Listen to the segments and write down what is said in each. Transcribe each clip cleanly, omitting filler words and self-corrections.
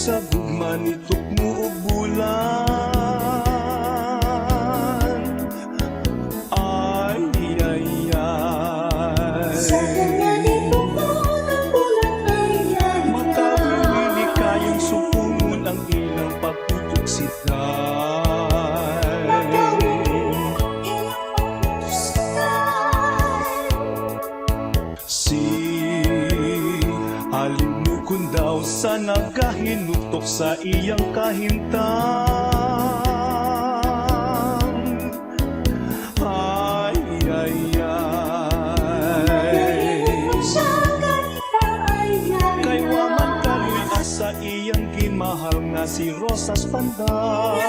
sa gugma ni tukmo ug bulan. Ay, ay, ay. Sa kanya dito ko ang bulan ay ay. Makawili kayong supungon ang ilang pagtutok sitay. Si Alimukon daw sa nagahinutok sa iyang kahintang. Ay, ay, ay. Kay waman kaluy sa iyang ginmahal nga si Rosas Pandan.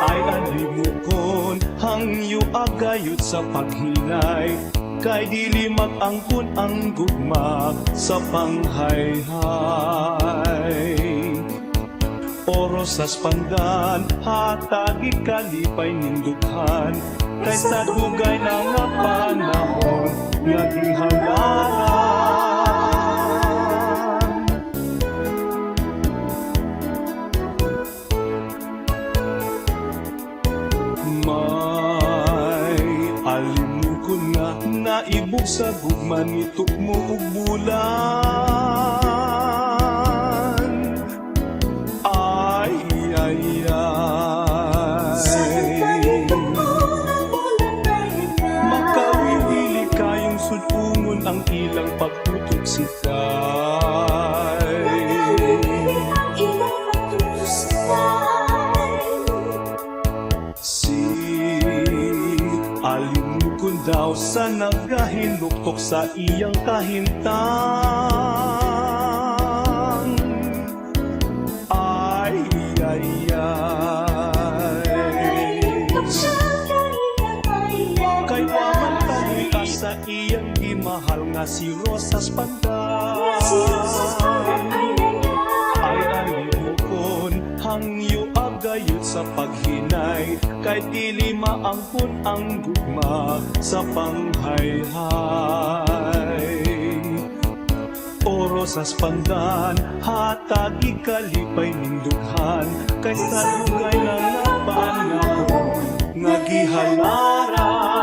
Ay alimukon hangyo agayot sa paghinay, kay dili mag-angkon ang gugma sa panghayhay. O Rosas Pandan, hatagi kalipay nindughan, kay sa dugay na nga panahon nga gihalaran. May alimukon nga naibog sa gugma ni tukmo ug bulan. Ay, ay, ay. Makawiwili kayong sutungon ang ilang pagtutok sitay. Si Alimukon daw sa nagahinuktok sa iyang kahintang. Ay, ay, ay. Kay waman kanita sa iyang gimahal nga si Rosas Pandan. Ay alimukon hangyo agayot sa paghinay, kay dili maangkon ang gugma sa panghayhay. O Rosas Pandan, hatagi kalipay nindughan, kay sa lugay na nga panahon nga gihalaran.